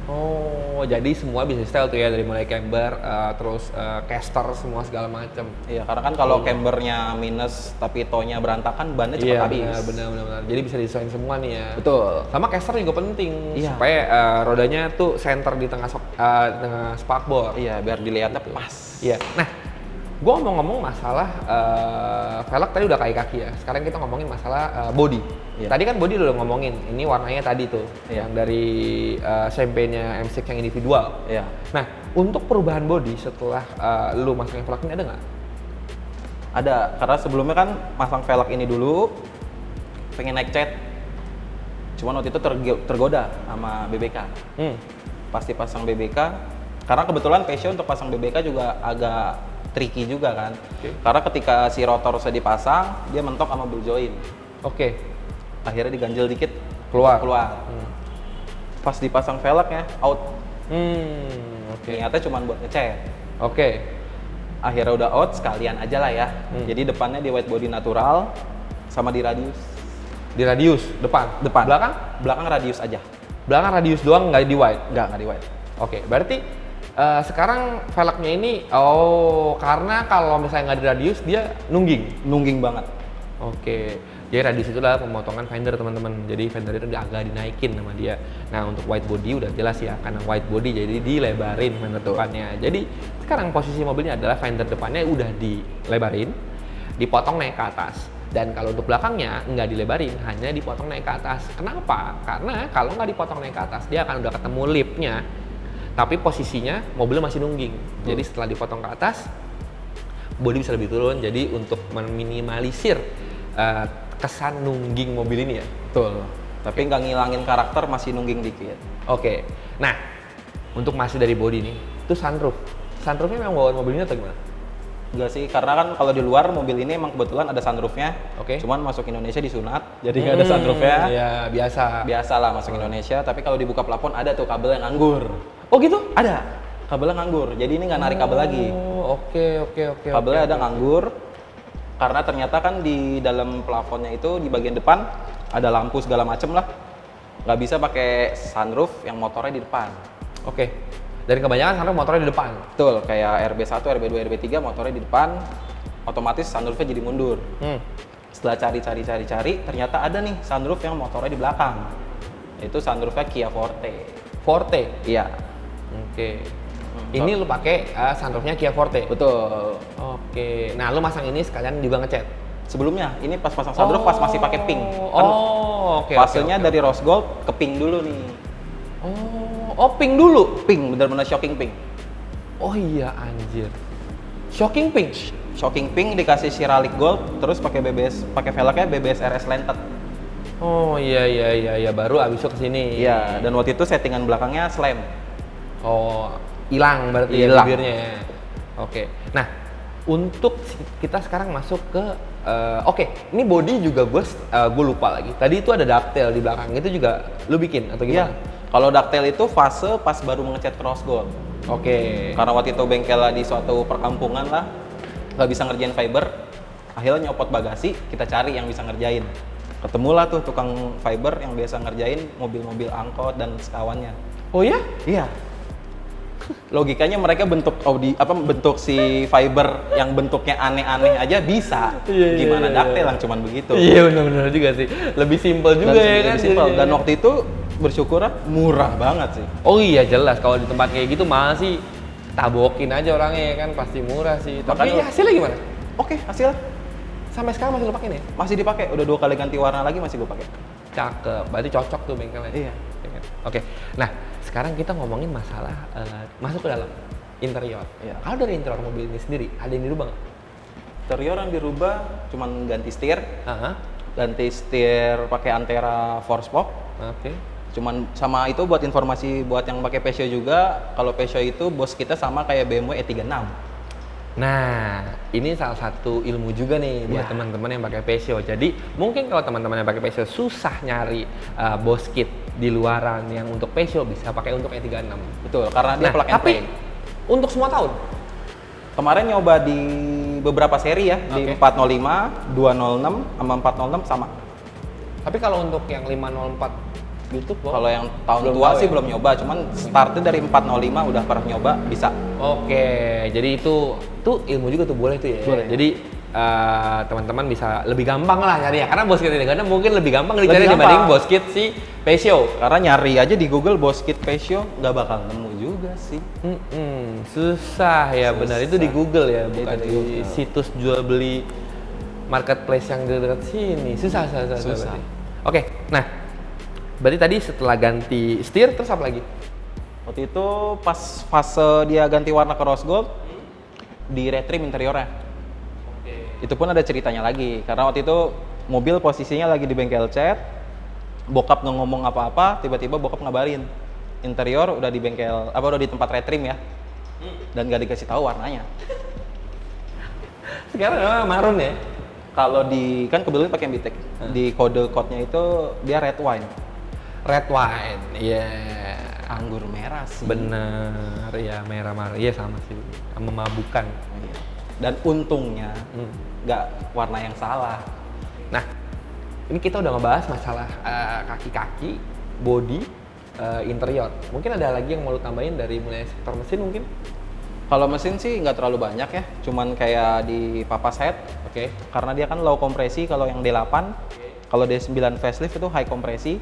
Oh, jadi semua bisa style tuh ya dari mulai camber, terus caster semua segala macam. Iya, karena kan kalau cambernya minus tapi toe-nya berantakan, bannya cepat Iya, habis. benar. Jadi bisa disesuaikan semua nih ya. Betul. Sama caster juga penting Iya. supaya rodanya tuh center di tengah tengah spakbor. Iya, biar dilihatnya pas. Iya. Nah, gue ngomong-ngomong masalah velg tadi udah kayak kaki ya. Sekarang kita ngomongin masalah body. Iya. Tadi kan body udah ngomongin. Ini warnanya tadi tuh, Iya. yang dari champagne-nya M6 yang individual. Iya. Nah, untuk perubahan body setelah lu masangin velg ini ada nggak? Ada, karena sebelumnya kan masang velg ini dulu, pengen naik cat. Cuman waktu itu tergoda sama BBK. Pasti pasang BBK, karena kebetulan Peugeot untuk pasang BBK juga agak tricky juga kan. Oke. Karena ketika si rotor sudah dipasang, dia mentok sama ball joint. Oke. Akhirnya diganjel dikit, Keluar. Pas dipasang velgnya, out. Oke. Niatnya cuma buat ngecat. Oke. Akhirnya udah out, sekalian aja lah ya. Jadi depannya di white body natural, sama di radius. Di radius depan. Belakang? Belakang radius aja. Belakang radius doang, nggak di wide. Nggak di white. Oke, berarti sekarang velgnya ini karena kalau misalnya nggak di radius dia nungging. Nungging banget. Oke, jadi radius itu adalah pemotongan fender teman-teman. Jadi fender itu agak dinaikin sama dia. Nah untuk white body udah jelas ya, karena white body jadi dilebarin fender depannya. Jadi sekarang posisi mobilnya adalah fender depannya udah dilebarin, dipotong naik ke atas. Dan kalau untuk belakangnya nggak dilebarin, hanya dipotong naik ke atas. Kenapa? Karena kalau nggak dipotong naik ke atas, dia akan udah ketemu lipnya, tapi posisinya mobilnya masih nungging. Jadi setelah dipotong ke atas, bodi bisa lebih turun. Jadi untuk meminimalisir kesan nungging mobil ini ya. Betul. Tapi nggak ngilangin karakter, masih nungging dikit. Oke. Nah, untuk masih dari bodi nih, itu sunroof. Sunroofnya memang bawaan mobil ini atau gimana? Enggak sih, karena kan kalau di luar mobil ini emang kebetulan ada sunroofnya. Oke. Cuman masuk Indonesia disunat, jadi nggak ada sunroofnya. Ya biasa. Biasa lah masuk Indonesia, tapi kalau dibuka plafon ada tuh kabel yang nganggur. Oh gitu? Ada, kabelnya nganggur. Jadi ini nggak narik kabel lagi. Oh, oke. Kabelnya ada nganggur, karena ternyata kan di dalam plafonnya itu di bagian depan ada lampu segala macem lah. Nggak bisa pakai sunroof yang motornya di depan. Oke. Dan kebanyakan sunroof motornya di depan. Betul, kayak RB1, RB2, RB3 motornya di depan, otomatis sunroofnya jadi mundur. Setelah cari, ternyata ada nih sunroof yang motornya di belakang. Itu sunroofnya Kia Forte. Forte. Iya. Oke. Ini lu pakai sunroofnya Kia Forte. Betul. Oke. Nah, lu masang ini sekalian juga ngecat. Sebelumnya, ini pas pasang sunroof pas masih pakai pink. Oke. Fasenya dari rose gold ke pink dulu nih. Pink dulu. Pink, bener-bener shocking pink. Oh iya anjir. Shocking pink. Shocking pink dikasih ceramic gold, terus pakai BBS, pakai velgnya BBS RS Lented. Oh iya baru abis itu kesini. Iya, dan waktu itu settingan belakangnya slam. Oh, hilang berarti ya Hilang. bibirnya ya. Oke. Nah, untuk kita sekarang masuk ke oke, ini body juga gue lupa lagi. Tadi itu ada dovetail di belakang, itu juga lu bikin atau Iya. gimana? Kalau dovetail itu fase pas baru mengecat cross gold. Oke. Karena waktu itu bengkelnya di suatu perkampungan lah, nggak bisa ngerjain fiber, akhirnya nyopot bagasi, kita cari yang bisa ngerjain. Ketemulah tuh tukang fiber yang biasa ngerjain mobil-mobil angkot dan sekawannya. Oh ya? Iya. Logikanya mereka bentuk si fiber yang bentuknya aneh-aneh aja bisa. Iya, Gimana iya. dovetail yang cuman begitu. Iya benar-benar juga sih. Lebih simpel juga Dan ya lebih kan. simpel. Iya. Dan waktu itu bersyukur murah banget sih. Oh iya jelas kalau di tempat kayak gitu masih tabokin aja orangnya ya kan pasti murah sih. Tapi Makanya- hasilnya gimana? Oke, hasil Sampai sekarang masih lo pakai nih? masih dipakai. Udah 2 kali ganti warna lagi masih gue pakai. Cakep, berarti cocok tuh bengkelnya. Iya. Ya kan? Oke, nah sekarang kita ngomongin masalah masuk ke dalam interior. Iya. Kalau dari interior mobil ini sendiri, ada yang dirubah nggak? Interior yang dirubah cuman ganti setir, Aha, ganti setir pakai Antera 4-spoke. oke. Cuman sama itu buat informasi buat yang pakai Peugeot juga, kalau Peugeot itu bos kita sama kayak BMW E36. Nah, ini salah satu ilmu juga nih buat Iya. teman-teman yang pakai Peugeot. Jadi mungkin kalau teman-teman yang pakai Peugeot susah nyari bos kit di luaran yang untuk Peugeot, bisa pakai untuk E36. Betul, karena dia Nah, plug and tapi play. untuk semua tahun. Kemarin nyoba di beberapa seri ya, di Oke. 405, 206, sama 406 sama. Tapi kalau untuk yang 504 YouTube, Kalau yang tahun Belum tua tahu sih ya? belum nyoba, cuman startnya dari 405 udah pernah nyoba, bisa. Oke, jadi itu ilmu juga tuh boleh tuh ya. Boleh. Jadi teman-teman bisa lebih gampang lah nyari ya, karena bos kit ini karena mungkin lebih gampang dicari Lebih dibanding gampang. bos kit si Peugeot. Karena nyari aja di Google bos kit Peugeot nggak bakal nemu juga sih. Susah ya, Susah. benar itu di Google ya, bukan Itu di di Google. situs jual beli marketplace yang dekat sini. Susah. Susah. Berarti. Oke, nah berarti tadi setelah ganti setir terus apa lagi? Waktu itu pas fase dia ganti warna ke rose gold, di retrim interiornya. Itu pun ada ceritanya lagi, karena waktu itu mobil posisinya lagi di bengkel cat, bokap nggak ngomong apa-apa, tiba-tiba bokap ngabarin interior udah di bengkel, udah di tempat retrim ya, dan gak dikasih tahu warnanya. Sekarang marun ya. Kalau di kan kebetulan pakai Bitek. Di kode code-nya itu dia red wine. Red wine, iya. Anggur merah sih. Bener, ya merah-merah, iya sama sih, memabukkan. Iya. Dan untungnya nggak warna yang salah. Nah, ini kita udah ngebahas masalah kaki-kaki, body, interior. Mungkin ada lagi yang mau lu tambahin dari mulai sektor mesin mungkin? Kalau mesin sih nggak terlalu banyak ya, cuman kayak di papas head. Oke. Karena dia kan low kompresi kalau yang D8. Kalau D9 facelift itu high kompresi,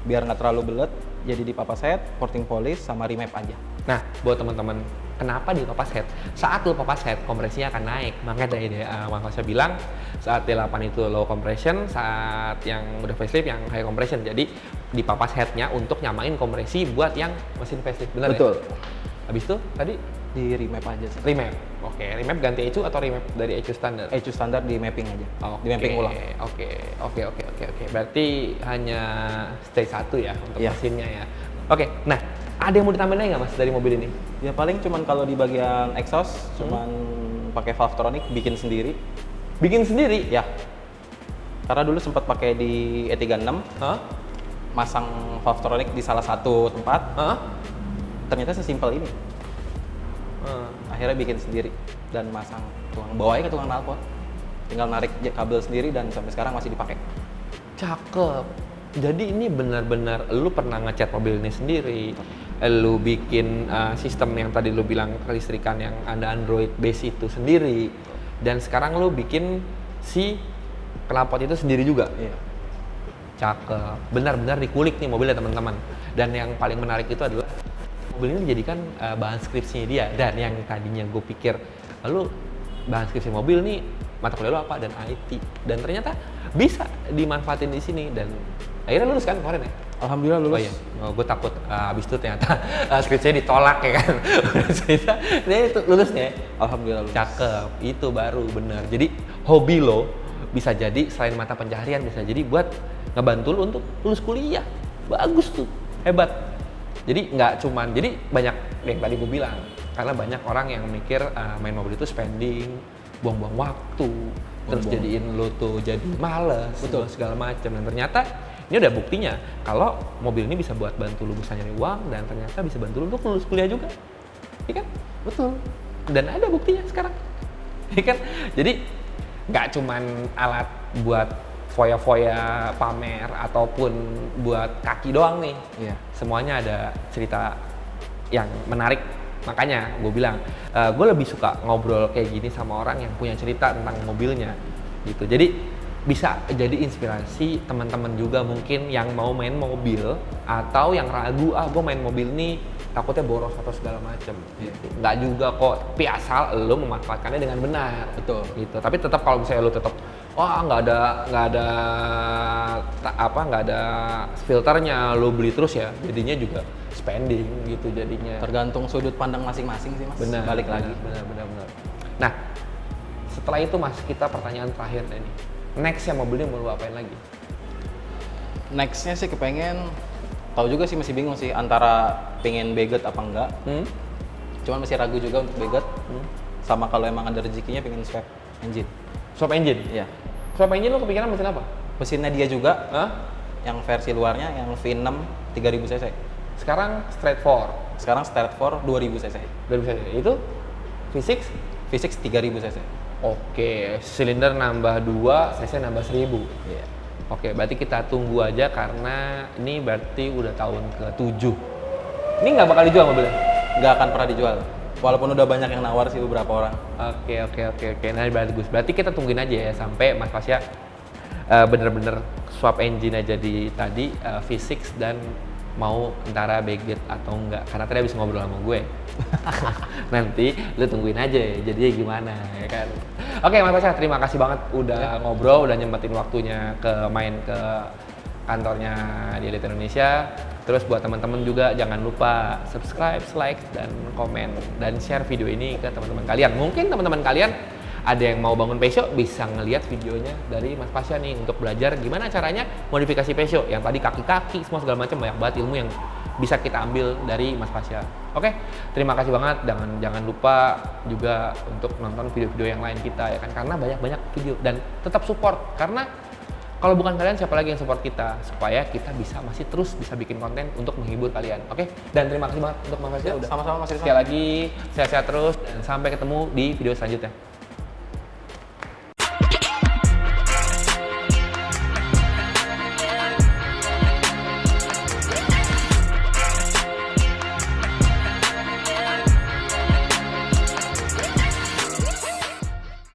biar nggak terlalu belet. Jadi di papas head, porting polish, sama remap aja. Nah, buat teman-teman, kenapa di papas head? Saat lu papas head, kompresinya akan naik. Makanya dari Mas saya bilang, saat D8 itu low compression, saat yang udah facelift yang high compression. Jadi di papas headnya untuk nyamain kompresi buat yang mesin facelift, benar ya? Betul. Habis itu tadi Di remap aja sih. remap. Oke, remap ganti ECU atau remap dari ECU standar? ECU standar di mapping aja. Di mapping ulang. Oke. Berarti hanya stage 1 ya untuk Iya. mesinnya ya. Oke, nah ada yang mau ditambahin lagi nggak Mas dari mobil ini? Ya paling cuman kalau di bagian exhaust cuman pakai Valvetronic bikin sendiri. Bikin sendiri? Ya. Karena dulu sempat pakai di E36, Hah? masang Valvetronic di salah satu tempat, Hah? ternyata sesimpel ini. Akhirnya bikin sendiri dan masang bawa aja ke tukang knalpot. Tinggal narik kabel sendiri dan sampai sekarang masih dipakai. Cakep. Jadi ini benar-benar lu pernah ngecat mobil ini sendiri, lu bikin sistem yang tadi lu bilang kelistrikan yang ada Android base itu sendiri, dan sekarang lu bikin si knalpot itu sendiri juga. Iya. Cakep. Benar-benar dikulik nih mobilnya teman-teman. Dan yang paling menarik itu adalah mobil ini dijadikan bahan skripsinya dia. Dan yang tadinya gue pikir, lu bahan skripsi mobil nih mata kuliah lu apa, dan IT. Dan ternyata bisa dimanfaatin di sini, dan akhirnya lulus kan kemarin ya? Alhamdulillah lulus. Oh iya, gue takut abis itu ternyata skripsinya ditolak ya kan. Ini itu lulusnya. Alhamdulillah lulus. Cakep, itu baru bener. Jadi hobi lo bisa jadi selain mata pencaharian, bisa jadi buat ngebantu lo untuk lulus kuliah. Bagus tuh, hebat. Jadi nggak cuman, jadi banyak yang tadi gue bilang, karena banyak orang yang mikir main mobil itu spending, buang-buang waktu, terus jadiin lo tuh jadi males, Betul. segala macam. Dan ternyata ini udah buktinya kalau mobil ini bisa buat bantu lo bisa nyari uang, dan ternyata bisa bantu lo untuk lulus kuliah juga, iya kan? Betul. Dan ada buktinya sekarang, iya kan? Jadi nggak cuman alat buat foya-foya pamer ataupun buat kaki doang nih. Iya. Semuanya ada cerita yang menarik. Makanya gue bilang, gue lebih suka ngobrol kayak gini sama orang yang punya cerita tentang mobilnya gitu. Jadi bisa jadi inspirasi teman-teman juga mungkin yang mau main mobil atau yang ragu, gue main mobil nih takutnya boros atau segala macem. Gitu. Nggak juga kok, tapi asal lo memanfaatkannya dengan benar. Betul. Gitu. Tapi tetap kalau misalnya lo tetap nggak ada filternya, lo beli terus ya, jadinya juga spending gitu jadinya. Tergantung sudut pandang masing-masing sih Mas. Benar. Balik lagi. Benar. Nah, setelah itu Mas, kita pertanyaan terakhir nih. Nextnya mobilnya mau lo apain lagi? Nextnya sih kepengen, tahu juga sih masih bingung sih antara pengen beget apa enggak. Cuman masih ragu juga untuk beget. Sama kalau emang ada rezekinya pengen swap engine. Swap engine? Iya. Swap engine lo kepikiran mesin apa? Mesinnya dia juga, Hah? yang versi luarnya yang V6 3000 cc. Sekarang straight 4. Sekarang start for 2000 cc. Udah bisa itu V6? V6 3000 cc. Oke, silinder nambah 2, cc nambah 1000. Iya. Oke, berarti kita tunggu aja karena ini berarti udah tahun ke-7. Ini nggak bakal dijual mobilnya? Nggak akan pernah dijual. Walaupun udah banyak yang nawar sih beberapa orang. Oke. Nah, bagus. Berarti kita tungguin aja ya sampai Mas Pasya bener-bener swap engine aja di tadi V6 dan mau antara beget atau enggak. Karena tadi habis ngobrol sama gue. Nanti lu tungguin aja ya, jadinya gimana ya kan. Oke Mas Pasya, terima kasih banget udah ngobrol, udah nyempetin waktunya main ke kantornya di Elite Indonesia. Terus buat teman-teman juga jangan lupa subscribe, like, dan komen dan share video ini ke teman-teman kalian. Mungkin teman-teman kalian ada yang mau bangun Peugeot bisa ngelihat videonya dari Mas Pasya nih untuk belajar gimana caranya modifikasi Peugeot yang tadi kaki-kaki semua segala macam, banyak banget ilmu yang bisa kita ambil dari Mas Pasya. Oke, terima kasih banget. Jangan lupa juga untuk nonton video-video yang lain kita ya kan, karena banyak video, dan tetap support, karena kalau bukan kalian siapa lagi yang support kita, supaya kita masih terus bisa bikin konten untuk menghibur kalian. Oke, dan terima kasih banget untuk Mas Pasya. Sama-sama Mas Rizwan. Sekali lagi sehat-sehat terus, dan sampai ketemu di video selanjutnya.